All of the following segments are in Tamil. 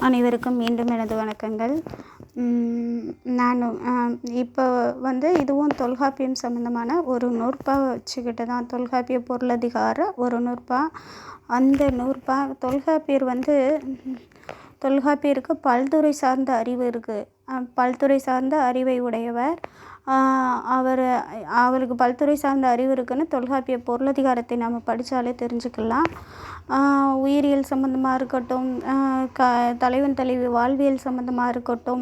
அனைவருக்கும் மீண்டும் எனது வணக்கங்கள். நான் இப்போ இதுவும் தொல்காப்பியம் சம்மந்தமான ஒரு நூற்பா வச்சுக்கிட்டு தான், தொல்காப்பிய பொருளதிகார ஒரு நூற்பா. அந்த நூற்பா தொல்காப்பியருக்கு பல்துறை சார்ந்த அறிவு இருக்குது. பல்துறை சார்ந்த அறிவை உடையவர். அவருக்கு பல்துறை சார்ந்த அறிவு இருக்குன்னு தொல்காப்பிய பொருளதிகாரத்தை நம்ம படித்தாலே தெரிஞ்சுக்கலாம். உயிரியல் சம்மந்தமாக இருக்கட்டும், தலைவன் தலைவி வாழ்வியல் சம்மந்தமாக இருக்கட்டும்,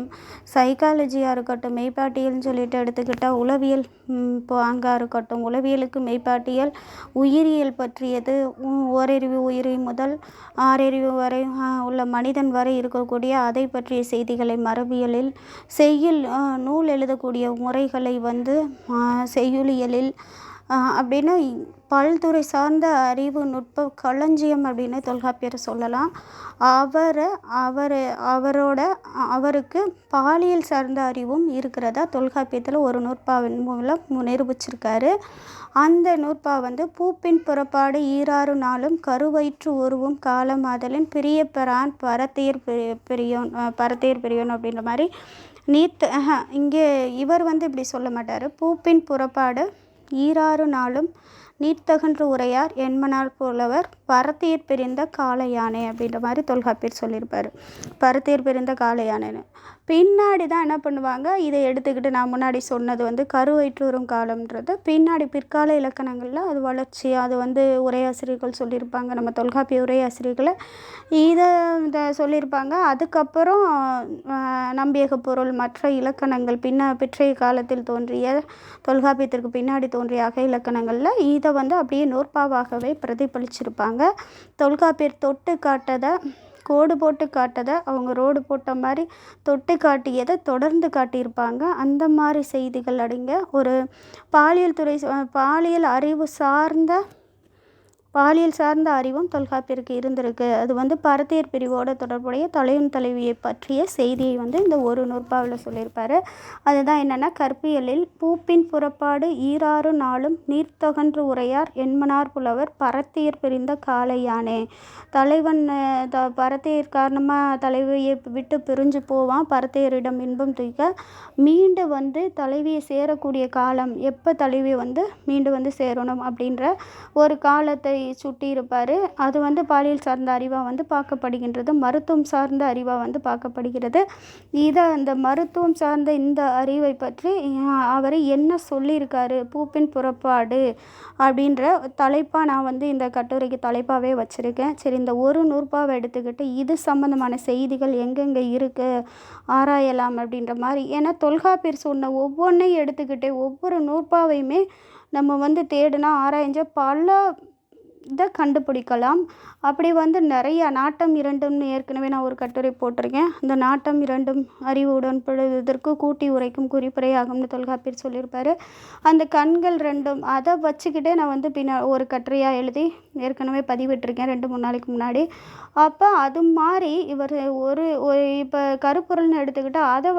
சைக்காலஜியாக இருக்கட்டும், மெய்ப்பாட்டியல்னு சொல்லிட்டு எடுத்துக்கிட்டால் உளவியல் அங்காக இருக்கட்டும், உளவியலுக்கு மெய்ப்பாட்டியல், உயிரியல் பற்றியது, ஓரறிவு உயிரி முதல் ஆறறிவு வரை உள்ள மனிதன் வரை இருக்கக்கூடிய அதை பற்றிய செய்திகளை மரபியலில், செய்யுள் நூல் எழுதக்கூடிய முறைகளை செய்யுளியலில் அப்படின்னு பல்துறை சார்ந்த அறிவு நுட்ப களஞ்சியம் அப்படின்னு தொல்காப்பியரை சொல்லலாம். அவருக்கு பாலியல் சார்ந்த அறிவும் இருக்கிறதா தொல்காப்பியத்தில் ஒரு நூற்பாவின் மூலம் நிரூபிச்சிருக்காரு. அந்த நூற்பா பூப்பின் புறப்பாடு ஈராறு நாளும் கருவயிற்று உருவும் காலமாதலின் பிரியப்பெறான் பரத்தேர் பெரியோன் அப்படின்ற மாதிரி இங்கே இவர் இப்படி சொல்ல மாட்டார். பூப்பின் புறப்பாடு ஈராறு நாளும் நீர்த்தகன்று உரையார் என்மனார் புலவர் பரத்தேர் பிரிந்த கால யானை அப்படின்ற மாதிரி தொல்காப்பியர் சொல்லியிருப்பார். பரத்தேர் பிரிந்த கால யானைன்னு பின்னாடி தான் என்ன பண்ணுவாங்க, இதை எடுத்துக்கிட்டு நான் முன்னாடி சொன்னது கருவயிற்றுறும் காலம்ன்றது பின்னாடி பிற்கால இலக்கணங்களில் அது வளர்ச்சி, அது உரையாசிரியர்கள் சொல்லியிருப்பாங்க. நம்ம தொல்காப்பிய உரையாசிரியர்களை இதை சொல்லியிருப்பாங்க. அதுக்கப்புறம் நம்பியக பொருள் மற்ற இலக்கணங்கள் பிற்றைய காலத்தில் தோன்றிய தொல்காப்பியத்திற்கு பின்னாடி தோன்றிய அக இலக்கணங்களில் இதை அப்படியே நூற்பாவாகவே பிரதிபலிச்சிருப்பாங்க. தொல்காப்பியர் தொட்டு காட்டதை, கோடு போட்டு காட்டதை, அவங்க ரோடு போட்ட மாதிரி தொட்டு காட்டியதை தொடர்ந்து காட்டியிருப்பாங்க. அந்த மாதிரி செய்திகள் அடங்க ஒரு பாலியல் சார்ந்த அறிவும் தொல்காப்பியருக்கு இருந்திருக்கு. அது பரத்தேர் பிரிவோட தொடர்புடைய தலைவன் தலைவியை பற்றிய செய்தியை இந்த ஒரு நூற்பாவில் சொல்லியிருப்பார். அதுதான் என்னென்னா, கற்பியலில் பூப்பின் புறப்பாடு ஈராறு நாளும் நீர்த்தொகன்று உரையார் என்மனார் புலவர் பரத்தேர் பிரிந்த காலை யானே. தலைவன் பரத்தேர் காரணமாக தலைவியை விட்டு பிரிஞ்சு போவான். பரத்தேரிடம் இன்பம் தூக்க மீண்டு தலைவியை சேரக்கூடிய காலம் எப்போ தலைவி மீண்டு சேரணும் அப்படின்ற ஒரு காலத்தை சுட்டி இருப்பார். அது பாலியல் சார்ந்த அறிவாக பார்க்கப்படுகின்றது. மருத்துவம் சார்ந்த அறிவாக பார்க்கப்படுகிறது. அந்த மருத்துவம் சார்ந்த இந்த அறிவை பற்றி அவர் என்ன சொல்லியிருக்காரு, பூப்பின் புறப்பாடு அப்படின்ற தலைப்பாக நான் இந்த கட்டுரைக்கு தலைப்பாகவே வச்சுருக்கேன். சரி, இந்த ஒரு நூற்பாவை எடுத்துக்கிட்டு இது சம்மந்தமான செய்திகள் எங்கெங்கே இருக்குது ஆராயலாம் அப்படின்ற மாதிரி. ஏன்னா தொல்காப்பியர் சொன்ன ஒவ்வொன்றையும் எடுத்துக்கிட்டே ஒவ்வொரு நூற்பாவையுமே நம்ம தேடினா ஆராய்ஞ்ச பல இதை கண்டுபிடிக்கலாம். அப்படி நிறைய நாட்டம் இரண்டும்னு ஏற்கனவே நான் ஒரு கட்டுரை போட்டிருக்கேன். அந்த நாட்டம் இரண்டும் அறிவு உடன்படுவதற்கு கூட்டி உரைக்கும் குறிப்புரையாகும்னு தொல்காப்பியர் சொல்லியிருப்பார். அந்த கண்கள் ரெண்டும் அதை வச்சுக்கிட்டே நான் ஒரு கட்டுரையாக எழுதி ஏற்கனவே பதிவிட்டிருக்கேன் 2-3 நாளைக்கு முன்னாடி. அப்போ அது மாதிரி இவர் இப்போ கருப்பொருள்னு எடுத்துக்கிட்டால் அதை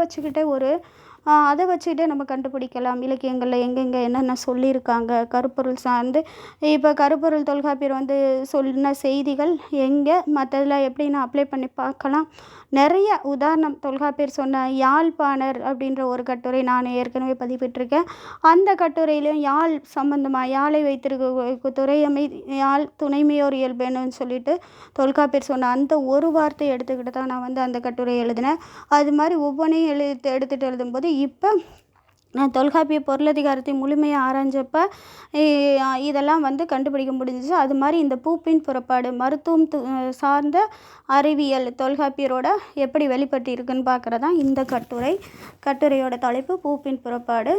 வச்சுக்கிட்டே நம்ம கண்டுபிடிக்கலாம். இலக்கியங்களில் எங்கெங்கே என்னென்ன சொல்லியிருக்காங்க கருப்பொருள் சார்ந்து. இப்போ கருப்பொருள் தொல்காப்பியர் சொன்ன செய்திகள் எங்கே, மற்றதில் எப்படி நான் அப்ளை பண்ணி பார்க்கலாம். நிறைய உதாரணம் தொல்காப்பியர் சொன்ன யாழ்ப்பாணர் அப்படின்ற ஒரு கட்டுரை நான் ஏற்கனவே பதிவிட்டிருக்கேன். அந்த கட்டுரையிலையும் யாழ் சம்பந்தமாக யாழை வைத்திருக்க துறையமை யாழ் துணைமையோர் இயல்பேன்னு சொல்லிட்டு தொல்காப்பியர் சொன்ன அந்த ஒரு வார்த்தை எடுத்துக்கிட்டு தான் நான் அந்த கட்டுரை எழுதினேன். அது மாதிரி ஒவ்வொன்றையும் எடுத்துகிட்டு எழுதும்போது இப்போ நான் தொல்காப்பிய பொருளதிகாரத்தை முழுமையாக ஆராய்ஞ்சப்போ இதெல்லாம் கண்டுபிடிக்க முடிஞ்சிச்சு. அது மாதிரி இந்த பூப்பின் புறப்பாடு மருத்துவம் சார்ந்த அறிவியல் தொல்காப்பியரோட எப்படி வெளிப்பட்டு இருக்குன்னு பார்க்குறதான் இந்த கட்டுரையோட தலைப்பு பூப்பின் புறப்பாடு.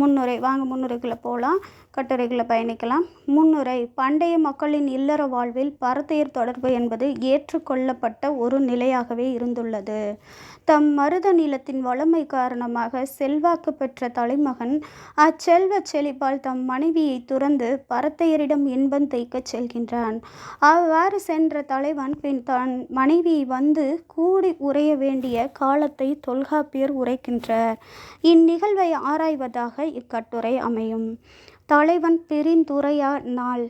முன்னுரை. வாங்க முன்னுரைக்குள்ளே போகலாம், கட்டுரைக்குள்ளே பயணிக்கலாம். முன்னுரை. பண்டைய மக்களின் இல்லற வாழ்வில் பரத்தையர் தொடர்பு என்பது ஏற்றுக்கொள்ளப்பட்ட ஒரு நிலையாகவே இருந்துள்ளது. தம் மருத நிலத்தின் வளமை காரணமாக செல்வாக்கு பெற்ற தலைமகன் அச்செல்வ செழிப்பால் தம் மனைவியை துறந்து பரத்தையரிடம் இன்பம் தைக்கச் செல்கின்றான். அவ்வாறு சென்ற தலைவன் பின் தான் மனைவி கூடி உரைய வேண்டிய காலத்தை தொல்காப்பியர் உரைக்கின்றார். இந்நிகழ்வை ஆராய்வதாக இக்கட்டுரை அமையும். தலைவன் பிரிந்துரையா நாள்.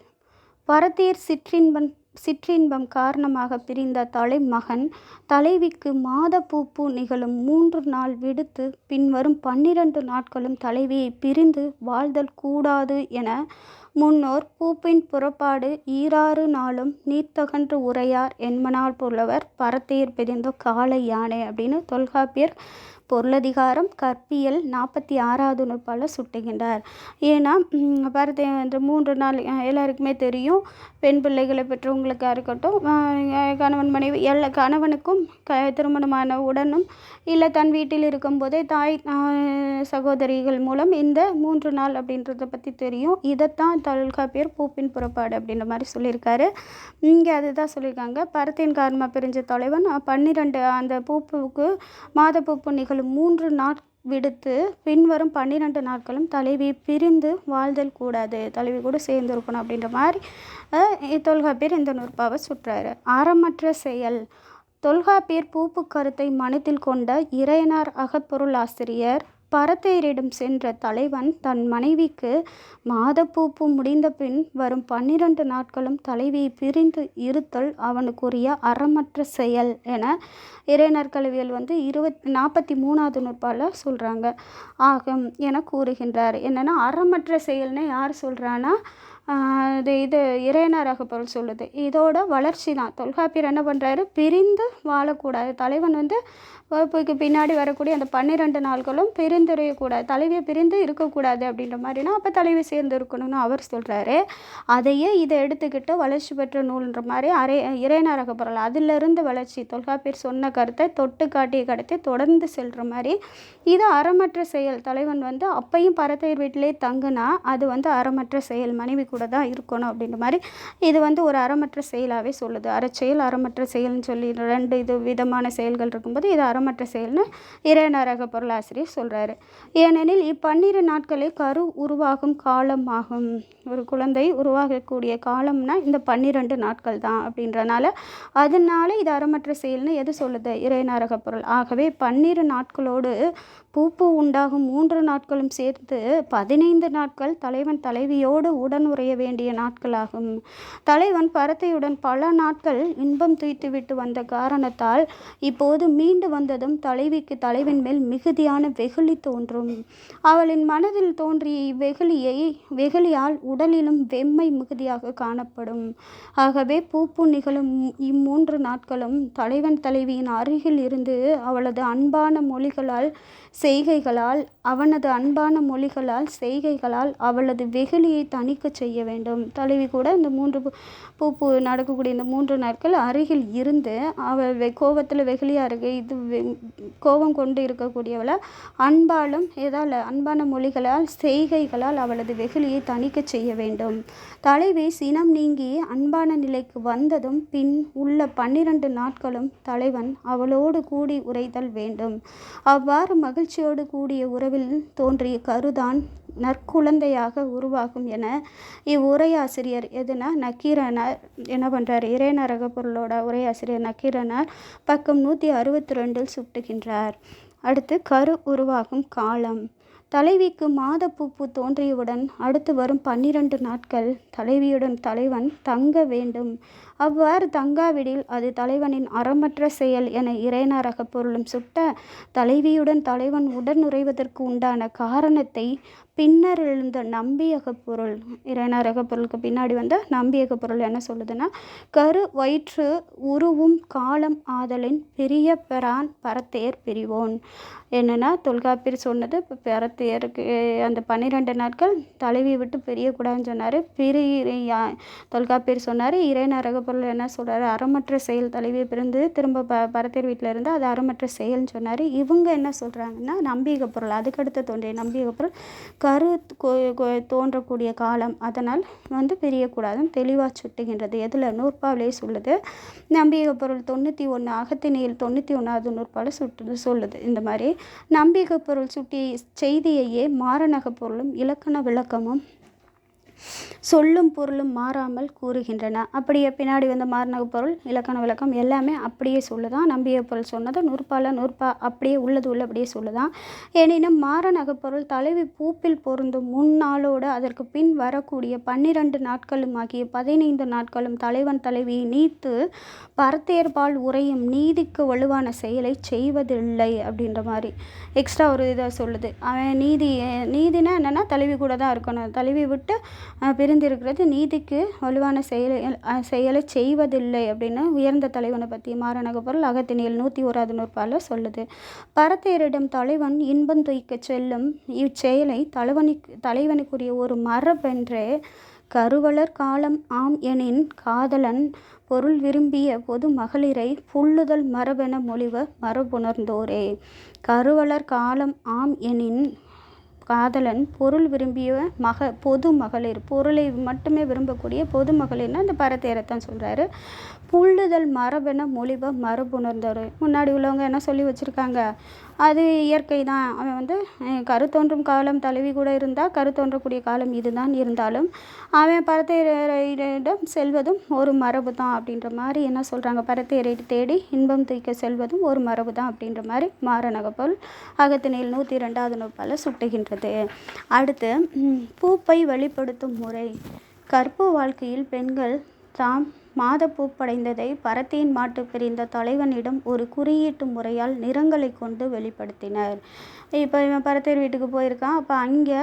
பரத்தையர் சிற்றின்பம் சிற்றின்பம் காரணமாக பிரிந்த தலைமகன் தலைவிக்கு மாதப்பூப்பு நிகழும் 3 நாள் விடுத்து பின்வரும் 12 நாட்களும் தலைவியை பிரிந்து வாழ்தல் கூடாது என முன்னோர் பூப்பின் புறப்பாடு ஈராறு நாளும் நீர்த்தகன்று உரையார் என்மனார் புலவர் பரத்தையர் பிரிந்த காளை யானை அப்படின்னு தொல்காப்பியர் பொருளதிகாரம் கற்பியல் 46வது நூற்பால் சுட்டுகின்றார். ஏன்னா பரத்தை வந்து 3 நாள் எல்லாருக்குமே தெரியும். பெண் பிள்ளைகளை பெற்றவங்களுக்காக இருக்கட்டும், கணவன் மனைவி கணவனுக்கும் திருமணமான உடனும் இல்லை தன் வீட்டில் இருக்கும்போதே தாய் சகோதரிகள் மூலம் இந்த 3 நாள் அப்படின்றத பற்றி தெரியும். இதைத்தான் தொல்காப்பியர் பூப்பின் புறப்பாடு அப்படின்ற மாதிரி சொல்லியிருக்காரு. இங்கே அதுதான் சொல்லியிருக்காங்க. பரத்தின் காரணமாக பிரிஞ்ச தலைவன் 12 அந்த பூப்புக்கு மாதப்பூப்பு நிகழும் 3 நாள் விடுத்து பின்வரும் 12 நாட்களும் தலைவி பிரிந்து வாழ்தல் கூடாது, தலைவி கூட சேர்ந்து இருக்கணும் அப்படின்ற மாதிரி தொல்காப்பியர் இந்த நூற்பாவை சுற்றாரு. அறமற்ற செயல். தொல்காப்பியர் பூப்பு கருத்தை மனத்தில் கொண்ட இறையனார் அகப்பொருள் ஆசிரியர் பரத்தையரிடம் சென்ற தலைவன் தன் மனைவிக்கு மாதப்பூப்பு முடிந்த பின் வரும் 12 நாட்களும் தலைவியை பிரிந்து இருத்தல் அவனுக்குரிய அறமற்ற செயல் என இறையனார் கல்வியல் 43வது நூற்பால் சொல்கிறாங்க ஆகும் என கூறுகின்றார். என்னென்னா அறமற்ற செயல்னு யார் சொல்கிறான்னா இது இறையனார் அகப்பொருள் சொல்லுது. இதோட வளர்ச்சி தான். தொல்காப்பியர் என்ன பண்ணுறாரு, பிரிந்து வாழக்கூடாது, தலைவன் வகுப்புக்கு பின்னாடி வரக்கூடிய அந்த 12 நாட்களும் பிரிந்துரையக்கூடாது, தலைவியை பிரிந்து இருக்கக்கூடாது அப்படின்ற மாதிரினா அப்போ தலைவி சேர்ந்து இருக்கணும்னு அவர் சொல்கிறாரு. அதையே இதை எடுத்துக்கிட்டு வளர்ச்சி பெற்ற நூல்ன்ற மாதிரி இறையனார் அகப்பொருள் அதிலிருந்து வளர்ச்சி தொல்காப்பியர் சொன்ன கருத்தை தொட்டு காட்டிய கடத்தை தொடர்ந்து செல்கிற மாதிரி இது அறமற்ற செயல். தலைவன் அப்பையும் பரத்தையர் வீட்டிலே தங்குனா அது அறமற்ற செயல், மனைவி கூட தான் இருக்கணும் அப்படின்ற மாதிரி இது ஒரு அறமற்ற செயலாகவே சொல்லுது. அறச்செயல் அறமற்ற செயல்னு சொல்லி 2 விதமான செயல்கள் இருக்கும்போது இது அறமற்ற செயல்னு இறையனார் அகப்பொருள் ஆசிரியர் சொல்கிறாரு. ஏனெனில் 12 நாட்களே கரு உருவாகும் காலம் ஆகும். ஒரு குழந்தை உருவாகக்கூடிய காலம்னா இந்த 12 நாட்கள் தான் அப்படின்றனால அதனால இது அறமற்ற செயல்னு எது சொல்லுது, இறையனார் அகப்பொருள். ஆகவே 12 நாட்களோடு பூப்பு உண்டாகும் 3 நாட்களும் சேர்த்து 15 நாட்கள் தலைவன் தலைவியோடு உடன் உறைய வேண்டிய நாட்களாகும். தலைவன் பரத்தையுடன் பல நாட்கள் இன்பம் துய்த்துவிட்டு வந்த காரணத்தால் இப்போது மீண்டு வந்ததும் தலைவிக்கு தலைவன் மேல் மிகுதியான வெகுளி தோன்றும். அவளின் மனதில் தோன்றிய வெகுளியால் உடலிலும் வெம்மை மிகுதியாக காணப்படும். ஆகவே பூப்பு நிகழும் 3 நாட்களும் தலைவன் தலைவியின் அருகில் இருந்து அவளது அன்பான மொழிகளால் செய்கைகளால் அவளது வெகுளியை தணிக்க செய்ய வேண்டும். தலைவி கூட இந்த 3 பூப்பு நடக்கக்கூடிய இந்த 3 நாட்கள் அருகில் இருந்து அவள் கோபத்தில் வெகுளியாக இருக்கு, இது கோபம் கொண்டு இருக்கக்கூடியவளை அன்பான மொழிகளால் செய்கைகளால் அவளது வெகுளியை தணிக்க செய்ய வேண்டும். தலைவி சினம் நீங்கி அன்பான நிலைக்கு வந்ததும் பின் உள்ள 12 நாட்களும் தலைவன் அவளோடு கூடி உரைதல் வேண்டும். அவ்வாறு மகிழ்ச்சியோடு கூடிய உறவில் தோன்றிய கருதான் நற்குழந்தையாக உருவாகும் என இவ்வுரையாசிரியர் நக்கீரனார் என்ன பண்ணுறார், இறையனார் அகப்பொருளோட உரையாசிரியர் நக்கீரனார் பக்கம் 162 சுட்டுகின்றார். அடுத்து கரு உருவாகும் காலம். தலைவிக்கு மாதப்பூப்பு தோன்றியவுடன் அடுத்து வரும் 12 நாட்கள் தலைவியுடன் தலைவன் தங்க வேண்டும். அவ்வாறு தங்காவிடில் அது தலைவனின் அறமற்ற செயல் என இறையனார் அகப்பொருளும் சுட்ட தலைவியுடன் தலைவன் உடன் உறைவதற்கு உண்டான காரணத்தை பின்னர் எழுந்த நம்பியகப்பொருள், இறையனார் அகப்பொருளுக்கு பின்னாடி நம்பியகப்பொருள் என்ன சொல்லுதுன்னா, கரு வயிற்று உருவும் காலம் ஆதலின் பிரிய பெறான் பரத்தையர் பிரிவோன். என்னென்னா தொல்காப்பியர் சொன்னது பரத்தையருக்கு அந்த 12 நாட்கள் தலைவியை விட்டு பிரியக்கூடாதுன்னு சொன்னார். தொல்காப்பியர் சொன்னார். இறையனார் அகப்பொருள் என்ன சொல்கிறாரு, அறமற்ற செயல், தலைவியை பிரிந்து திரும்ப பரத்தையர் வீட்டில் இருந்து அது அறமற்ற செயல்னு சொன்னார். இவங்க என்ன சொல்கிறாங்கன்னா நம்பியகப்பொருள், அதுக்கடுத்து தோன்றிய நம்பியகப்பொருள் கரு தோன்றக்கூடிய காலம், அதனால் பிரியக்கூடாதுன்னு தெளிவாக சுட்டுகின்றது. எதில் நூற்பாவிலே சொல்லுது. நம்பியகப்பொருள் 91 அகத்திணையில் 91வது நூற்பால் சொல்லுது. இந்த மாதிரி நம்பியகப்பொருள் சுட்டிய செய்தியையே மாறனகப்பொருளும் இலக்கண விளக்கமும் சொல்லும் பொருளும் மாறாமல் கூறுகின்றன. அப்படியே பின்னாடி வந்து மாறின பொருள் இலக்கண விளக்கம் எல்லாமே அப்படியே சொல்லுதான். நம்பிய பொருள் சொன்னது நூற்பால நூற்பா அப்படியே உள்ளது அப்படியே சொல்லுதான். எனினும் மாறனக பொருள் தலைவி பூப்பில் பொருந்தும் முன்னாளோடு அதற்கு பின் வரக்கூடிய 12 நாட்களும் ஆகிய 15 நாட்களும் தலைவன் தலைவியை நீத்து பரத்தேர்பால் உரையும் நீதிக்கு வலுவான செயலை செய்வதில்லை அப்படின்ற மாதிரி எக்ஸ்ட்ரா ஒரு இதை சொல்லுது. அவன் நீதினா என்னென்னா தலைவி கூட தான் இருக்கணும், தலைவி விட்டு பிரிந்திருக்கிறது நீதிக்கு வலுவான செயலை செய்வதில்லை அப்படின்னு உயர்ந்த தலைவனை பற்றி மாறனக பொருள் அகத்தினியல் 101வது நூற்பால சொல்லுது. பரத்தேரிடம் தலைவன் இன்பம் துய்க்க செல்லும் இச்செயலை தலைவனுக்குரிய ஒரு மரபென்றே கருவலர் காலம் ஆம் எனின் காதலன் பொருள் விரும்பிய பொது மகளிரை புல்லுதல் மரபென மொழிவ மரபுணர்ந்தோரே. கருவலர் காலம் ஆம் எனின் காதலன் பொருள் விரும்பிய பொது மகளிர், பொருளை மட்டுமே விரும்பக்கூடிய பொது மகளிர்னா அந்த பரத்தேரத்தான் சொல்கிறாரு. புல்லுதல் மரபென மொழிவ மரபுணர்ந்தோர். முன்னாடி உள்ளவங்க என்ன சொல்லி வச்சுருக்காங்க, அது இயற்கை தான். அவன் வந்து கருத்தோன்றும் காலம் தலைவி கூட இருந்தால் கருத்தோன்றக்கூடிய காலம் இதுதான், இருந்தாலும் அவன் பரத்தேரிடம் செல்வதும் ஒரு மரபு தான் அப்படின்ற மாதிரி என்ன சொல்கிறாங்க, பரத்தேரை தேடி இன்பம் தூய்க்க செல்வதும் ஒரு மரபு தான் அப்படின்ற மாதிரி மாறனகப்பொருள் அகத்தினியல் 102வது நூற்பால சுட்டுகின்றது. அடுத்து பூப்பை வெளிப்படுத்தும் முறை. கற்பு வாழ்க்கையில் பெண்கள் தாம் மாத பூப்படைந்ததை பரத்தியின் மாட்டு பிரிந்த தலைவனிடம் ஒரு குறியீட்டு முறையால் நிறங்களை கொண்டு வெளிப்படுத்தினர். இப்போ இவன் பரத்தேர் வீட்டுக்கு போயிருக்கான். அப்போ அங்கே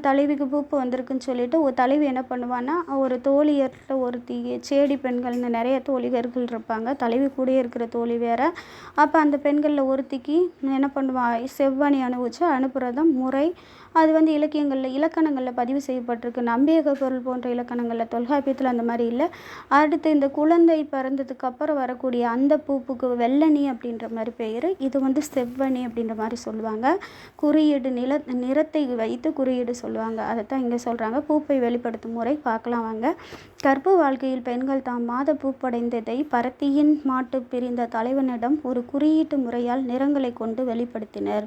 தலைவிக்கு பூப்பு வந்திருக்குன்னு சொல்லிட்டு ஒரு தலைவி என்ன பண்ணுவான்னா, ஒரு தோழியர்கிட்ட ஒருத்தி, சேடி பெண்கள்னு நிறைய தோழிகர்கள் இருப்பாங்க, தலைவி கூட இருக்கிற தோழி வேறு. அப்போ அந்த பெண்களில் ஒருத்திக்கு என்ன பண்ணுவான், செவ்வணி அனுபவிச்சு அனுப்புகிறதான் முறை. அது வந்து இலக்கணங்களில் பதிவு செய்யப்பட்டிருக்கு. நம்பியக பொருள் போன்ற இலக்கணங்களில், தொல்காப்பியத்தில் அந்த மாதிரி இல்லை. அடுத்து இந்த குழந்தை பிறந்ததுக்கு அப்புறம் வரக்கூடிய அந்த பூப்புக்கு வெள்ளணி அப்படின்ற மாதிரி பெயர். இது வந்து செவ்வணி அப்படின்ற மாதிரி சொல்லுவாங்க. குறியீடு நிறத்தை வைத்து குறியீடு சொல்லுவாங்க. அதைத்தான் இங்கே சொல்கிறாங்க. பூப்பை வெளிப்படுத்தும் முறை பார்க்கலாம் வாங்க. கற்பு வாழ்க்கையில் பெண்கள் தாம் மாத பூப்படைந்ததை பரத்தியின் மாட்டு பிரிந்த தலைவனிடம் ஒரு குறியீட்டு முறையால் நிறங்களை கொண்டு வெளிப்படுத்தினர்.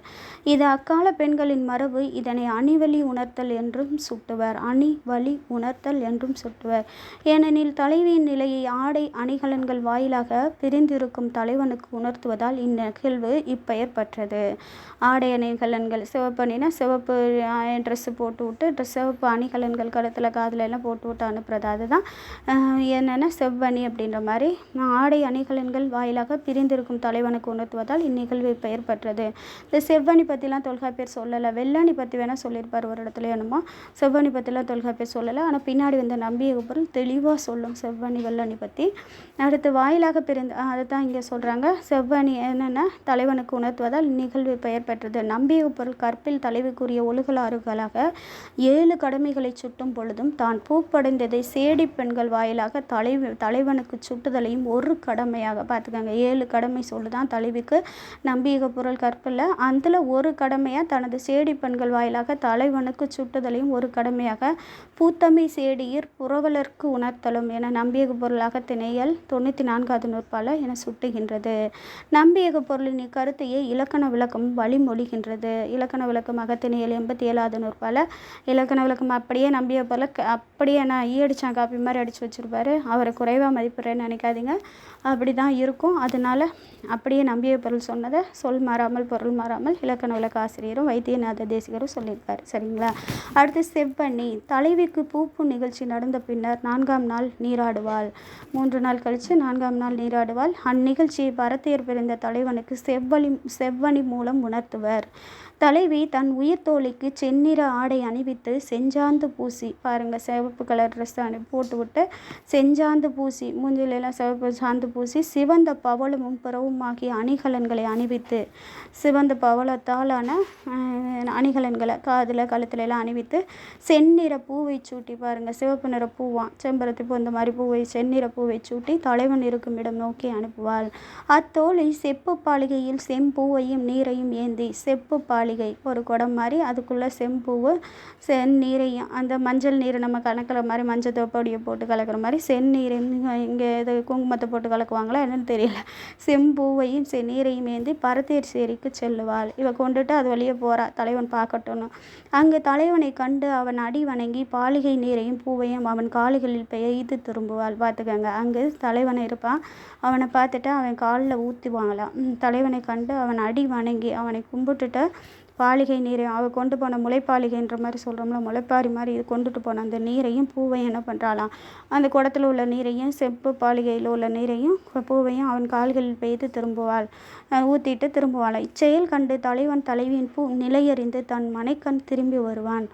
இது அக்கால பெண்களின் மரபு. இதனை அணிவழி உணர்த்தல் என்றும் சுட்டுவர். அணிவழி உணர்த்தல் என்றும் சுட்டுவர். ஏனெனில் தலைவியின் நிலையை ஆடை அணிகலன்கள் வாயிலாக பிரிந்திருக்கும் தலைவனுக்கு உணர்த்துவதால் இந்நிகழ்வு இப்பெயர் பெற்றது. ஆடை அணிகலன்கள், சிவப்பு அணினா சிவப்பு ட்ரெஸ்ஸு போட்டு விட்டு சிவப்பு அணிகலன்கள் கழுத்தில் காதில் எல்லாம் போட்டு விட்டு அனுப்புறது, அதுதான் என்னென்னா செவ்வணி அப்படின்ற மாதிரி. ஆடை அணிகலன்கள் வாயிலாக பிரிந்திருக்கும் தலைவனுக்கு உணர்த்துவதால் இந்நிகழ்வு பெயர் பெற்றது. இந்த செவ்வணி பற்றிலாம் தொல்காப்பியர் சொல்லலை. வெள்ளணி பற்றி வேணால் சொல்லியிருப்பார் ஒரு இடத்துல, என்னமோ செவ்வணி பற்றிலாம் தொல்காப்பியர் சொல்லலை. ஆனால் பின்னாடி வந்த நம்பிய பொருள் தெளிவாக சொல்லும் செவ்வணி வெள்ளணி பற்றி. அடுத்து வாயிலாக பிரிந்து, அதை தான் இங்கே சொல்கிறாங்க. செவ்வணி என்னென்னா தலைவனுக்கு உணர்த்துவதால் இந்நிகழ்வு பெயர் பெற்றது. நம்பிய பொருள் கற்பில் தலைவிக்குரிய ஒழுகலாறுகளாக 7 கடமைகளை சுட்டும் பொழுதும் தான் பூப்படைந்ததை சேடி பெண்கள் வாயிலாக தலைவனுக்கு சுட்டுதலையும் ஒரு கடமையாக பார்த்துக்கோங்க. 7 கடமை சொல்லுதான் தலைவிக்கு நம்பிய பொருள் கற்பில். அதில் ஒரு கடமையாக தனது சேடி பெண்கள் வாயிலாக தலைவனுக்கு சுட்டுதலையும் ஒரு கடமையாக பூத்தமை சேடியர் புரவலர்க்கு உணர்த்தலும் என நம்பியக பொருளாக திணையல் 94வது நூற்பால என சுட்டுகின்றது. நம்பியக பொருளின் இக்கருத்தையே இலக்கண விளக்கம் வழிமொழிகின்றது. இலக்கண விளக்கம் அகத்திணையல் 87வது நூற்பால இலக்கண விளக்கம் அப்படியே நம்பிய பொருளை அப்படியே நான் ஈயடிச்சான் காப்பி மாதிரி அடித்து வச்சுருப்பாரு. அவரை குறைவாக மதிப்பிடுறேன்னு நினைக்காதீங்க, அப்படி தான் இருக்கும். அதனால் அப்படியே நம்பிய பொருள் சொன்னதை சொல் மாறாமல் பொருள் மாறாமல் இலக்கண விளக்க ஆசிரியரும் வைத்தியநாத தேசிகரும் சொல்லியிருக்காரு. சரிங்களா? அடுத்து செவ்வணி. தலைவிக்கு பூப்பு நிகழ்ச்சி நடந்த பின்னர் 4ஆம் நாள் நீராடுவாள். 3 நாள் கழித்து 4ஆம் நாள் நீராடுவாள். அந்நிகழ்ச்சியை பரத்தேர் பிறந்த தலைவனுக்கு செவ்வணி மூலம் உணர்த்துவர். தலைவி தன் உயிர் தோழிக்கு செந்நிற ஆடை அணிவித்து செஞ்சாந்து பூசி, பாருங்கள் சிவப்பு கலர் ட்ரெஸ் போட்டு விட்டு செஞ்சாந்து பூசி, மூஞ்சிலெல்லாம் சிவப்பு சாந்து பூசி சிவந்த பவளமும் பிறவும் ஆகிய அணிகலன்களை அணிவித்து, சிவந்த பவளத்தாலான அணிகலன்களை காதில் கழுத்துலலாம் அணிவித்து செந்நிற பூவை சூட்டி, பாருங்கள் சிவப்பு நிற பூவான் செம்பருத்தி பூ இந்த மாதிரி பூவை செந்நிற பூவை சூட்டி தலைவன் இருக்கும் இடம் நோக்கி அனுப்புவாள். அத்தோழி செப்பு பாலிகையில் செம்பூவையும் நீரையும் ஏந்தி, செப்பு பாலிகை ஒரு குடம் மாதிரி, அதுக்குள்ளே செம்பூவு செந்நீரையும் அந்த மஞ்சள் நீரை நம்ம கலக்கிற மாதிரி மஞ்சள் பொடியை போட்டு கலக்கிற மாதிரி செந்நீரை இங்கே இது குங்குமத்தை போட்டு கலக்குவாங்களா என்னன்னு தெரியல. செம்பூவையும் செந்நீரையும் ஏந்தி பரதேர் சேரிக்கு செல்லுவாள். இவ கொண்டுட்டு அது வழியே போகிறா தலைவன் பார்க்கட்டும்னு. அங்கு தலைவனை கண்டு அவன் அடி வணங்கி பாலிகை நீரையும் பூவையும் அவன் கால்களில் பெய்து திரும்புவாள். பார்த்துக்கங்க, அங்கு தலைவனை இருப்பான். அவனை பார்த்துட்டு அவன் காலில் ஊற்றுவாங்களாம். தலைவனை கண்டு அவன் அடி வணங்கி அவனை கும்பிட்டுட்டு பாலிகை நீரையும் அவள் கொண்டு போன முளைப்பாலிகைன்ற மாதிரி சொல்கிறோம்ல, முளைப்பாரி மாதிரி இது கொண்டுட்டு போன அந்த நீரையும் பூவையும் என்ன பண்ணுறாளாம், அந்த குடத்தில் உள்ள நீரையும் செப்பு பாலிகையில் உள்ள நீரையும் பூவையும் அவன் கால்களில் பெய்து திரும்புவாள், ஊற்றிட்டு திரும்புவாள். இச்செயல் கண்டு தலைவன் தலைவியின் நிலையறிந்து தன் மனைக்கண் திரும்பி வருவான்.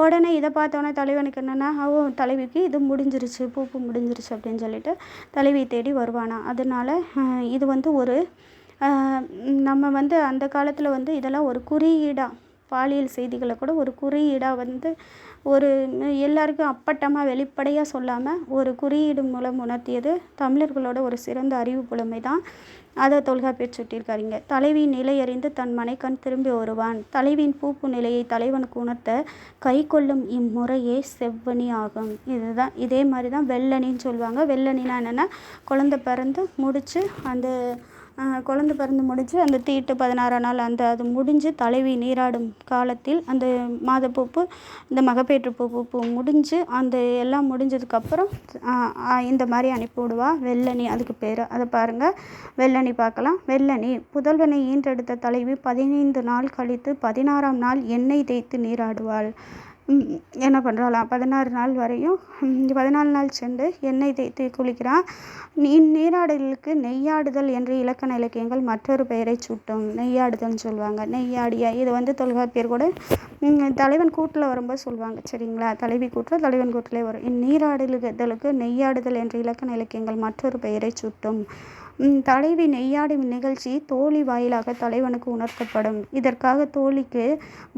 உடனே இதை பார்த்தோன்னே தலைவனுக்கு என்னென்னா, தலைவிக்கு இது முடிஞ்சிருச்சு, பூப்பு முடிஞ்சிருச்சு அப்படின்னு சொல்லிட்டு தலைவியை தேடி வருவானா. அதனால் இது ஒரு நம்ம அந்த காலத்தில் இதெல்லாம் ஒரு குறியீடாக, பாலியல் செய்திகளை கூட ஒரு குறியீடாக ஒரு எல்லாருக்கும் அப்பட்டமாக வெளிப்படையாக சொல்லாமல் ஒரு குறியீடு மூலம் உணர்த்தியது தமிழர்களோட ஒரு சிறந்த அறிவு புலமை தான். அதை தொல்காப்பியர் சுட்டியிருக்காருங்க. தலைவியின் நிலையறிந்து தன் மனைக்கண் திரும்பி வருவான். தலைவியின் பூப்பு நிலையை தலைவனுக்கு உணர்த்த கை கொள்ளும் இம்முறையே செவ்வனி ஆகும். இதுதான் இதே மாதிரி தான் வெள்ளனின்னு சொல்லுவாங்க. வெள்ளனின்னா என்னென்னா, குழந்தை பிறந்து முடித்து அந்த தீட்டு 16ஆம் நாள் அது முடிஞ்சு தலைவி நீராடும் காலத்தில் அந்த மாதப்பூப்பு இந்த மகப்பேற்று பூப்பு முடிஞ்சு அந்த எல்லாம் முடிஞ்சதுக்கப்புறம் இந்த மாதிரி அனுப்பி விடுவா. வெள்ளனி அதுக்கு பேர். அதை பாருங்கள், வெள்ளனி பார்க்கலாம். வெள்ளனி புதல்வனை ஈன்றெடுத்த தலைவி 15 நாள் கழித்து 16ஆம் நாள் எண்ணெய் தேய்த்து நீராடுவாள். என்ன பண்ணுறாளாம், 16 நாள் வரையும் 14 நாள் சென்று எண்ணெய் தேய்த்து குளிக்கிறான். நீராடலுக்கு நெய்யாடுதல் என்ற இலக்கண இலக்கியங்கள் மற்றொரு பெயரை சூட்டும். நெய்யாடுதல்னு சொல்லுவாங்க. நெய்யாடியா இது தொல்காப்பியர் கூட தலைவன் கூட்டில் வரும்போது சொல்லுவாங்க. சரிங்களா, தலைவி கூட்டில் தலைவன் கூட்டிலே வரும். இந்நீராடலுக்கு நெய்யாடுதல் என்ற இலக்கண இலக்கியங்கள் மற்றொரு பெயரை சூட்டும். தலைவி நெய்யாடும் நிகழ்ச்சி தோழி வாயிலாக தலைவனுக்கு உணர்த்தப்படும். இதற்காக தோழிக்கு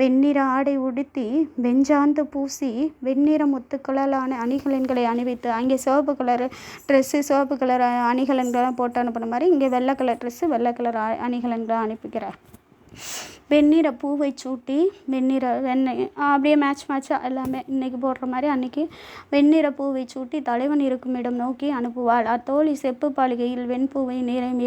வெண்ணிற ஆடை உடுத்தி வெஞ்சாந்து பூசி வெண்ணிற முத்துக்களாலான அணிகலன்களை அணிவித்து, அங்கே சிவப்பு கலர் ட்ரெஸ்ஸு சிவப்பு கலர் அணிகலன்கள்லாம் போட்டு அனுப்புன மாதிரி இங்கே வெள்ளை கலர் ட்ரெஸ்ஸு வெள்ளை கலர் அணிகலன்களை அனுப்பிக்கிறார். வெண்ணிற பூவை சூட்டி வெண்ணிற வெண்ணெய் அப்படியே மேட்சாக எல்லாமே இன்றைக்கி போடுற மாதிரி அன்றைக்கி வெண்ணிற பூவை சூட்டி தலைவன் இருக்கும் இடம் நோக்கி அனுப்புவாள். அத்தோழி செப்பு பாலிகையில் வெண்பூவை நீரையும்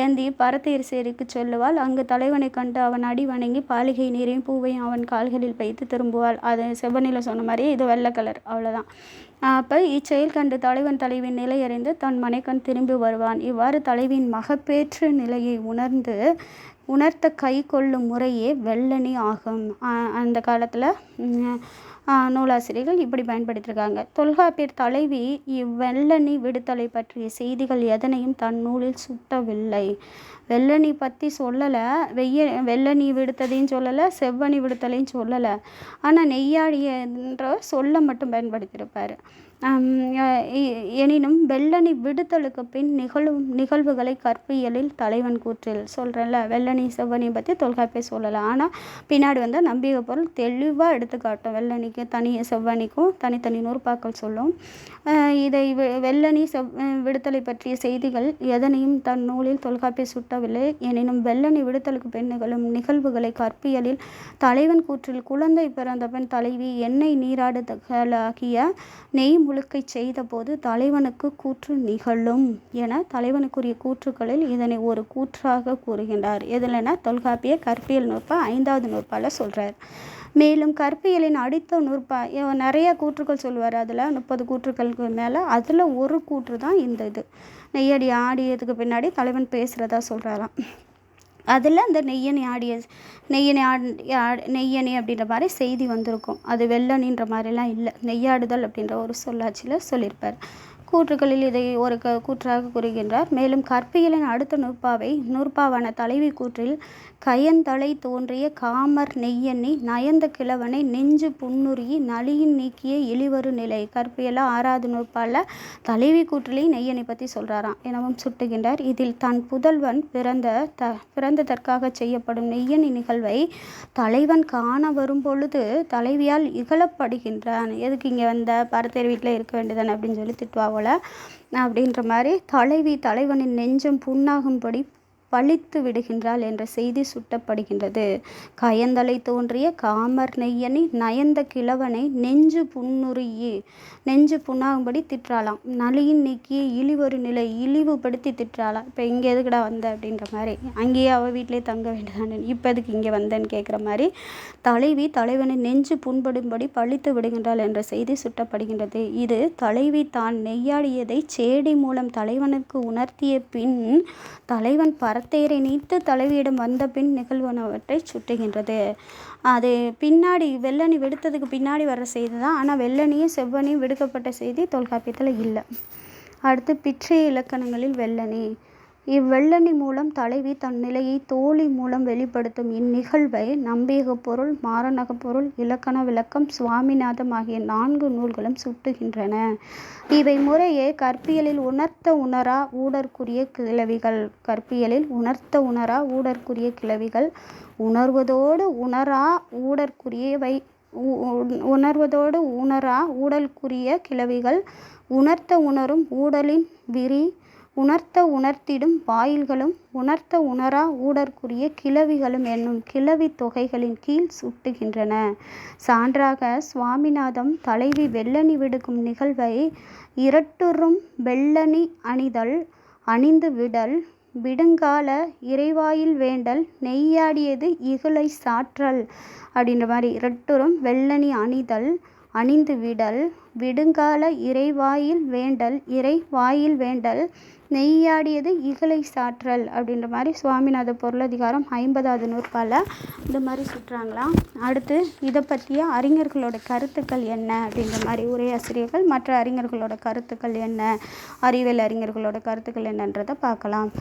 ஏந்தி பரதேர் சேரிக்கு சொல்லுவாள். அங்கு தலைவனை கண்டு அவன் அடி வணங்கி பாலிகை நீரையும் பூவையும் அவன் கால்களில் வைத்து திரும்புவாள். அது செவ்வனியில் சொன்ன மாதிரி இது வெள்ளை கலர், அவ்வளோதான். அப்போ இச்செயல் கண்டு தலைவன் தலைவின் நிலையறிந்து தன் மனைக்கண் திரும்பி வருவான். இவ்வாறு தலைவின் மகப்பேற்று நிலையை உணர்த்த கை கொள்ளும் முறையே வெள்ளனி ஆகும். அந்த காலத்தில் நூலாசிரியர்கள் இப்படி பயன்படுத்தியிருக்காங்க. தொல்காப்பியர் தலைவி இவ்வெள்ளனி விடுதலை பற்றிய செய்திகள் எதனையும் தன் நூலில் சுட்டவில்லை. வெள்ளனி பற்றி சொல்லலை, வெள்ளனி விடுத்ததையும் சொல்லலை, செவ்வனி விடுத்தலையும் சொல்லலை. ஆனால் நெய்யாடியன்ற சொல்ல மட்டும் பயன்படுத்தியிருப்பார். எனினும் வெள்ளனி விடுதலுக்கு பின் நிகழ்வுகளை கற்பியலில் தலைவன் கூற்றில் சொல்கிறேன்ல, வெள்ளனி செவ்வனி பற்றி தொல்காப்பியர் சொல்லலை. ஆனால் பின்னாடி நம்பிக்கை பொருள் தெளிவாக எடுத்துக்காட்டும். வெள்ளனிக்கு செவ்வனிக்கும் தனித்தனி நூற்பாக்கள் சொல்லும். இதை வெள்ளனி விடுதலை பற்றிய செய்திகள் எதனையும் தன் நூலில் தொல்காப்பியர் சுட்டவில்லை. எனினும் வெள்ளனி விடுதலுக்கு பின் நிகழும் நிகழ்வுகளை கற்பியலில் தலைவன் கூற்றில் குழந்தை பிறந்த பின் தலைவி எண்ணெய் நீராடுதலாகிய நெய் முழுக்கை செய்த போது தலைவனுக்கு கூற்று நிகழும் என தலைவனுக்குரிய கூற்றுக்களில் இதனை ஒரு கூற்றாக கூறுகின்றார். எதுலன்னா தொல்காப்பிய கற்பியல் நூற்பா 5வது நூற்பால சொல்கிறார். மேலும் கற்பியலின் அடுத்த நூற்பா நிறைய கூற்றுக்கள் சொல்லுவார். அதில் 30 கூற்றுக்களுக்கு மேலே அதில் ஒரு கூற்று தான் இது. நெய்யடி ஆடியதுக்கு பின்னாடி தலைவன் பேசுகிறதா சொல்கிறாராம். அதில் அந்த நெய்யணி அப்படின்ற மாதிரி செய்தி வந்திருக்கும். அது வெள்ளனின்ற மாதிரிலாம் இல்லை, நெய்யாடுதல் அப்படின்ற ஒரு சொல்லாட்சியில் சொல்லியிருப்பார். கூற்றுக்களில் இதை ஒரு கூற்றாக கூறுகின்றார். மேலும் கற்பியலின் அடுத்த நூற்பாவான தலைவி கூற்றில் கயந்தலை தோன்றிய காமர் நெய்யண்ணி நயந்த கிழவனை நெஞ்சு புன்னுருகி நலியின் நீக்கிய எளிவரு நிலை. கற்பியல 6வது நூற்பால தலைவி கூற்றிலே நெய்யனை பற்றி சொல்கிறாராம் எனவும் சுட்டுகின்றார். இதில் தன் புதல்வன் பிறந்ததற்காக செய்யப்படும் நெய்யணி நிகழ்வை தலைவன் காண வரும் பொழுது தலைவியால் இகழப்படுகின்றான். எதுக்கு இங்கே வந்த பரத்தேர் வீட்டில் இருக்க வேண்டியதானே அப்படின்னு சொல்லி திட்டுவா போல அப்படின்ற மாதிரி தலைவனின் நெஞ்சம் புண்ணாகும்படி பழித்து விடுகின்றாள் என்ற செய்தி சுட்டப்படுகின்றது. கயந்தலை தோன்றிய காமர் நெய்யனி நயந்த கிழவனை நெஞ்சு புண்ணாகும்படி திட்டாளாம். நலியின் நீக்கிய இழிவொரு நிலை இழிவுபடுத்தி திட்டாளாம். இப்போ இங்கே எதுக்குடா வந்த அப்படின்ற மாதிரி, அங்கேயே அவள் வீட்டிலே தங்க வேண்டியதானே, இப்போ எதுக்கு இங்கே வந்தேன்னு கேட்குற மாதிரி தலைவி தலைவனை நெஞ்சு புண்படும்படி பழித்து விடுகின்றாள் என்ற செய்தி சுட்டப்படுகின்றது. இது தலைவி தான் நெய்யாடியதை சேடி மூலம் தலைவனுக்கு உணர்த்திய பின் தலைவன் பரத்தேரை நீத்து தலைவியிடம் வந்த பின் நிகழ்வனவற்றை சுட்டுகின்றது. அது பின்னாடி வெள்ளணி விடுத்ததுக்கு பின்னாடி வர்ற செய்தி தான். ஆனால் வெள்ளணியும் செவ்வணியும் விடுக்கப்பட்ட செய்தி தொல்காப்பியத்தில் இல்லை. அடுத்து பிற்றைய இலக்கணங்களில் வெள்ளணி. இவ்வெள்ளணி மூலம் தலைவி தன் நிலையை தோழி மூலம் வெளிப்படுத்தும் இந்நிகழ்வை நம்பியக பொருள், மாரணக பொருள், இலக்கண விளக்கம், சுவாமிநாதம் ஆகிய 4 நூல்களும் சுட்டுகின்றன. இவை முறையே கற்பியலில் உணர்த்த உணரா ஊடற்குரிய கிளவிகள். கற்பியலில் உணர்த்த உணரா ஊடற்குரிய கிளவிகள். உணர்வதோடு உணரா ஊடற்குரிய கிளவிகள். உணர்த்த உணரும் ஊடலின் விரி. உணர்த்த உணர்த்திடும் வாயில்களும் உணர்த்த உணரா ஊடற்குரிய கிளவிகளும் என்னும் கிளவி தொகைகளின் கீழ் சுட்டுகின்றன. சான்றாக சுவாமிநாதம் தலைவி வெள்ளணி விடுக்கும் நிகழ்வை இரட்டுறும் வெள்ளணி அணிதல், அணிந்து விடல், விடுங்கால இறைவாயில் வேண்டல், நெய்யாடியது இகலை சாற்றல் அப்படின்ற மாதிரி இரட்டுறும் வெள்ளணி அணிதல், அணிந்து விடல், விடுங்கால இறைவாயில் வேண்டல், நெய்யாடியது இகலை சாற்றல் அப்படின்ற மாதிரி சுவாமிநாத பொருளதிகாரம் 50வது நூற்பால இந்த மாதிரி சுட்டுறாங்களாம். அடுத்து இதை பற்றிய அறிஞர்களோட கருத்துக்கள் என்ன அப்படின்ற மாதிரி உரையாசிரியர்கள் மற்ற அறிஞர்களோட கருத்துக்கள் என்ன, அறிவியல் அறிஞர்களோட கருத்துக்கள் என்னன்றதை பார்க்கலாம்.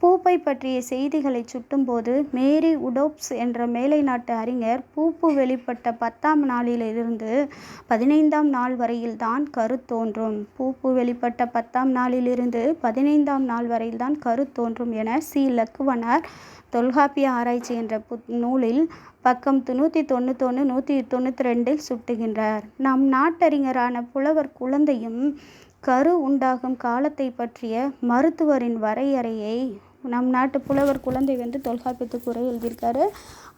பூப்பை பற்றிய செய்திகளை சுட்டும்போது மேரி உடோப்ஸ் என்ற மேலை நாட்டு அறிஞர் பூப்பு வெளிப்பட்ட 10ஆம் நாளிலிருந்து 15ஆம் நாள் வரையில்தான் கரு தோன்றும். பூப்பு வெளிப்பட்ட 10ஆம் நாளிலிருந்து 15ஆம் நாள் வரையில்தான் கரு தோன்றும் என சி. லக்குவனார் தொல்காப்பிய ஆராய்ச்சி என்ற நூலில் பக்கம் 191 192 சுட்டுகின்றார். நம் நாட்டறிஞரான புலவர் குழந்தையும் கரு உண்டாகும் காலத்தை பற்றிய மருத்துவரின் வரையறையை நம் நாட்டு புலவர் குழந்தை தொல்காப்பியத்துக்கு உரை எழுதியிருக்காரு.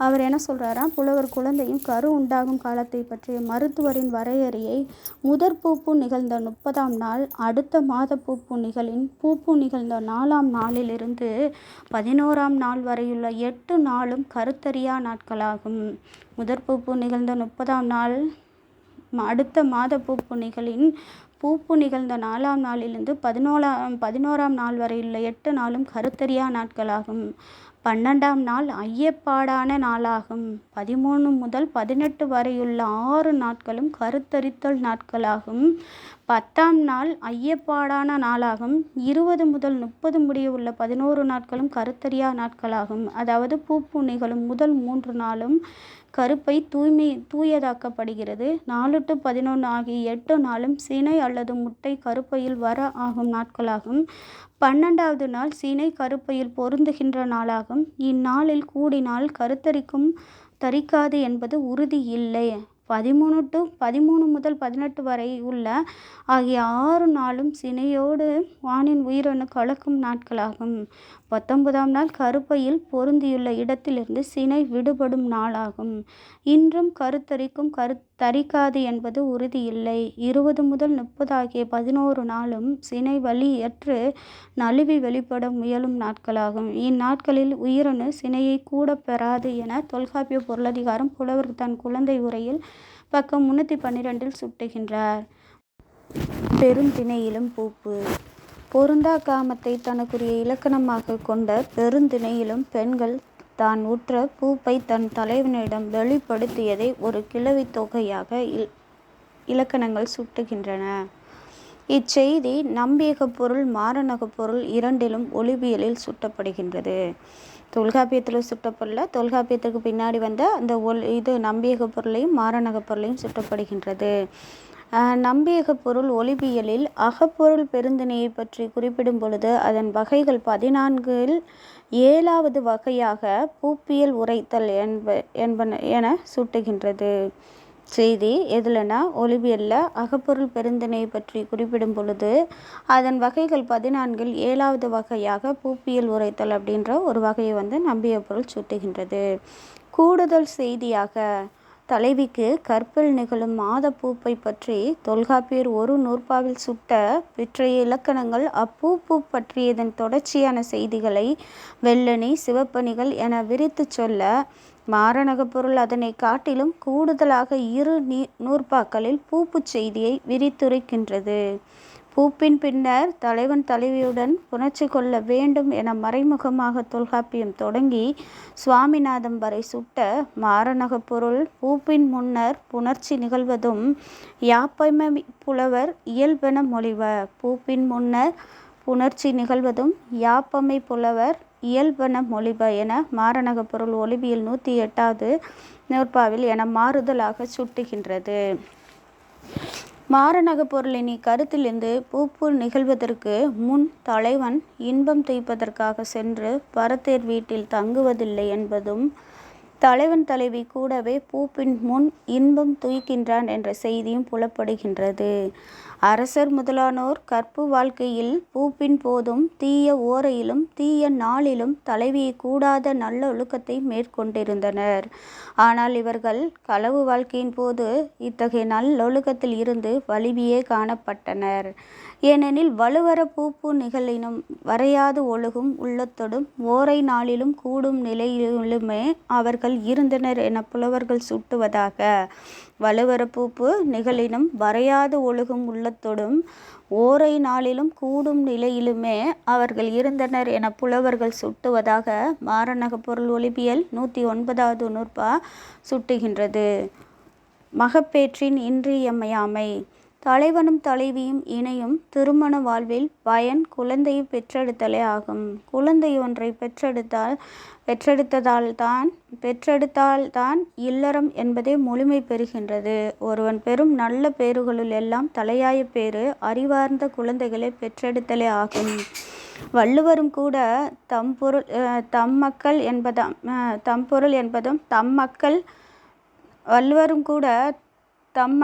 அவர் என்ன சொல்கிறாரா, புலவர் குழந்தையும் கரு உண்டாகும் காலத்தை பற்றிய மருத்துவரின் வரையறையை முதற் பூப்பு நிகழ்ந்த 30ஆம் நாள், அடுத்த மாத பூப்பு நிகழ்ந்த 4ஆம் நாளிலிருந்து 11ஆம் நாள் வரையுள்ள 8 நாளும் கருத்தறியா நாட்களாகும். முதற் பூப்பு நிகழ்ந்த 30ஆம் நாள், அடுத்த மாத பூப்பு நிகழ்ந்த 4ஆம் நாளிலிருந்து 11ஆம் நாள் வரையுள்ள 8 நாளும் கருத்தறியா நாட்களாகும். 12ஆம் நாள் ஐயப்பாடான நாளாகும். 13 முதல் 18 வரையுள்ள 6 நாட்களும் கருத்தரித்தல் நாட்களாகும். 10ஆம் நாள் ஐயப்பாடான நாளாகும். 20 முதல் 30 முடிய உள்ள 11 நாட்களும் கருத்தறியா நாட்களாகும். அதாவது பூப்பு நிகழும் முதல் 3 நாளும் கருப்பை தூயதாக்கப்படுகிறது. 4 to 11 ஆகிய 8 நாளும் சினை அல்லது முட்டை கருப்பையில் வர ஆகும் நாட்களாகும். 12வது நாள் சினை கருப்பையில் பொருந்துகின்ற நாளாகும். இந்நாளில் கூடினால் கருத்தரிக்கும் தரிக்காது என்பது உறுதி இல்லை. 13 முதல் 18 வரை உள்ள ஆகிய 6 நாளும் சினையோடு வானின் உயிரணு கலக்கும் நாட்களாகும். 19ஆம் நாள் கருப்பையில் பொருந்தியுள்ள இடத்திலிருந்து சினை விடுபடும் நாளாகும். இன்றும் கருத்தரிக்கும் தரிக்காது என்பது உறுதியில்லை. 20 முதல் 30 ஆகிய 11 நாளும் சினை வலியற்று நழுவி வெளிப்பட முயலும் நாட்களாகும். இந்நாட்களில் உயிரணு சினையை கூட பெறாது என தொல்காப்பிய பொருளதிகாரம் புலவர் தன் குழந்தை உரையில் பக்கம் 312 சுட்டுகின்றார். பெருந்திணையிலும் பூப்பு. பொருந்தா காமத்தை தனக்குரிய இலக்கணமாக கொண்ட பெருந்திணையிலும் பெண்கள் தான் உற்ற பூப்பை தன் தலைவனிடம் வெளிப்படுத்தியதை ஒரு கிளவி தொகையாக இலக்கணங்கள் சுட்டுகின்றன. இச்செய்தி நம்பியக பொருள், மாரணக பொருள் இரண்டிலும் ஒலிபியலில் சுட்டப்படுகின்றது. தொல்காப்பியத்தில் சுட்டப்படல, தொல்காப்பியத்துக்கு பின்னாடி வந்த அந்த நம்பியக பொருளையும் மாரணக பொருளையும் சுட்டப்படுகின்றது. நம்பியக பொருள் ஒலிபியலில் அகப்பொருள் பெருந்திணையை பற்றி குறிப்பிடும் பொழுது அதன் வகைகள் 14இல் 7வது வகையாக பூப்பியல் உரைத்தல் என சுட்டுகின்றது. செய்தி எதுலனா ஒலிபியலில் அகப்பொருள் பெருந்திணையை பற்றி குறிப்பிடும் பொழுது அதன் வகைகள் 14 7வது வகையாக பூப்பியல் உரைத்தல் அப்படின்ற ஒரு வகையை நம்பிய பொருள் சுட்டுகின்றது. கூடுதல் செய்தியாக தலைவிக்கு கற்பில் நிகழும் மாத பூப்பை பற்றி தொல்காப்பியர் ஒரு நூற்பாவில் சுட்ட பிற்றைய இலக்கணங்கள் அப்பூப்பு பற்றியதன் தொடர்ச்சியான செய்திகளை வெள்ளணி சிவப்பணிகள் என விரித்து சொல்ல மாரணகப்பொருள் அதனை காட்டிலும் கூடுதலாக இரு நூற்பாக்களில் பூப்பு செய்தியை விரித்துரைக்கின்றது. பூப்பின் பின்னர் தலைவன் தலைவியுடன் புணர்ச்சி கொள்ள வேண்டும் என மறைமுகமாக தொல்காப்பியம் தொடங்கி சுவாமிநாதம் வரை சுட்ட மாரணகப்பொருள் பூப்பின் முன்னர் புணர்ச்சி நிகழ்வதும் யாப்பமை புலவர் இயல்பென மொழிவ. பூப்பின் முன்னர் புணர்ச்சி நிகழ்வதும் யாப்பமை புலவர் இயல்பென மொழிப என மாரணகப்பொருள் ஒலிபியல் 108வது நூற்பாவில் என மாறுதலாக சுட்டுகின்றது. மாரணகப்பொருளின் இக்கருத்திலிருந்து பூப்பு நிகழ்வதற்கு முன் தலைவன் இன்பம் துய்ப்பதற்காக சென்று பரத்தேர் வீட்டில் தங்குவதில்லை என்பதும் தலைவன் தலைவி கூடவே பூப்பின் முன் இன்பம் துய்க்கின்றான் என்ற செய்தியும் புலப்படுகின்றது. அரசர் முதலானோர் கற்பு வாழ்க்கையில் பூப்பின் போதும் தீய ஓரையிலும் தீய நாளிலும் தலைவியை கூடாத நல்ல ஒழுக்கத்தை மேற்கொண்டிருந்தனர். ஆனால் இவர்கள் களவு வாழ்க்கையின் போது இத்தகைய நல்லொழுக்கத்தில் இருந்து வலிவியே காணப்பட்டனர். ஏனெனில் வலுவர பூப்பு நிகழினும் வரையாது ஒழுகும் உள்ளத்தொடும் ஓரை நாளிலும் கூடும் நிலையிலுமே அவர்கள் இருந்தனர் என புலவர்கள் சுட்டுவதாக. வலுவர பூப்பு நிகழினும் வரையாது ஒழுகும் உள்ளத்தொடும் ஓரை நாளிலும் கூடும் நிலையிலுமே அவர்கள் இருந்தனர் என புலவர்கள் சுட்டுவதாக மாரணகப்பொருள் ஒலிபியல் 109வது நூற்பா சுட்டுகின்றது. மகப்பேற்றின் இன்றியமையாமை தலைவனும் தலைவியும் இணையும் திருமண வாழ்வில் பயன் குழந்தையை பெற்றெடுத்தலே ஆகும். குழந்தை ஒன்றை பெற்றெடுத்தால்தான் இல்லறம் என்பதே முழுமை பெறுகின்றது. ஒருவன் பெறும் நல்ல பேறுகளுள் எல்லாம் தலையாய பேறு அறிவார்ந்த குழந்தைகளை பெற்றெடுத்தலே ஆகும். வள்ளுவரும் கூட தம்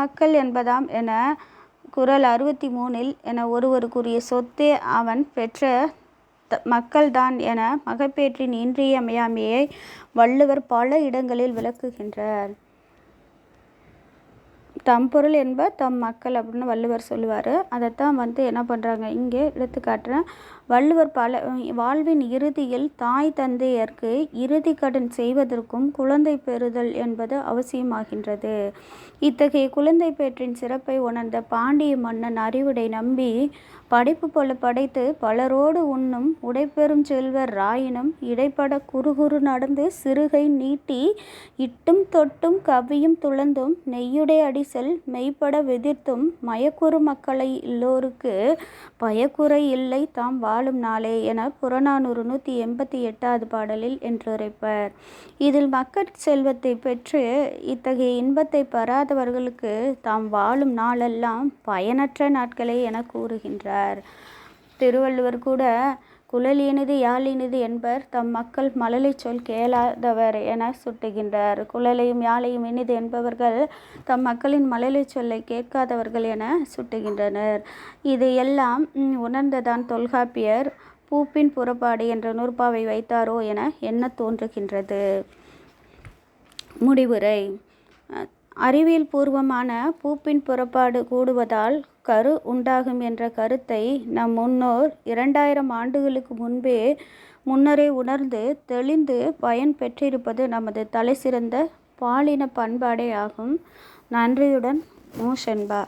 மக்கள் என்பதாம் என குறள் 63 என ஒருவருக்குரிய சொத்தே அவன் பெற்ற மக்கள்தான் என மகப்பேற்றின் இன்றியமையாமையை வள்ளுவர் பல இடங்களில் விளக்குகின்றார். தம்பொருள் என்ப தம் மக்கள் அப்படின்னு வள்ளுவர் சொல்லுவார். அதைத்தான் என்ன பண்ணுறாங்க இங்கே எடுத்து காட்டுறேன். வள்ளுவர் வாழ்வின் இறுதியில் தாய் தந்தையருக்கு இறுதி கடன் செய்வதற்கும் குழந்தை பெறுதல் என்பது அவசியமாகின்றது. இத்தகைய குழந்தை பேற்றின் சிறப்பை உணர்ந்த பாண்டிய மன்னன் அறிவுடை நம்பி படைப்பு போல படைத்து பலரோடு உண்ணும் உடைப்பெறும் செல்வர் ராயினும் இடைப்பட குறுகுறு நடந்து சிறுகை நீட்டி இட்டும் தொட்டும் கவ்வியும் துளந்தும் நெய்யுடை அடிசல் மெய்ப்பட வெதிர்த்தும் மயக்குறு மக்களை எல்லோருக்கு பயக்குறை இல்லை தாம் வாழும் நாளே என புறநானூறு 188வது பாடலில் என்றுரைப்பர். இதில் மக்கட் செல்வத்தை பெற்று இத்தகைய இன்பத்தை பெறாதவர்களுக்கு தாம் வாழும் நாளெல்லாம் பயனற்ற நாட்களே என கூறுகின்றார். திருவள்ளுவர் கூட குழல் இனிது யாழ் இனிது என்பர் தம் மக்கள் மழலை சொல் கேளாதவர் என சுட்டுகின்றார். குழலையும் யாழையும் இனிது என்பவர்கள் தம் மக்களின் மழலை சொல்லை கேட்காதவர்கள் என சுட்டுகின்றனர். இது எல்லாம் உணர்ந்ததான் தொல்காப்பியர் பூப்பின் புறப்பாடு என்ற நூற்பாவை வைத்தாரோ என எண்ண தோன்றுகின்றது. முடிவுரை அறிவியல் பூர்வமான பூப்பின் புறப்பாடு கூடுவதால் கரு உண்டாகும் என்ற கருத்தை நம் முன்னோர் 2000 ஆண்டுகளுக்கு முன்னரே உணர்ந்து தெளிந்து பயன் பெற்றிருப்பது நமது தலைசிறந்த பாலின பண்பாடே ஆகும். நன்றியுடன் மு. ஷண்பா.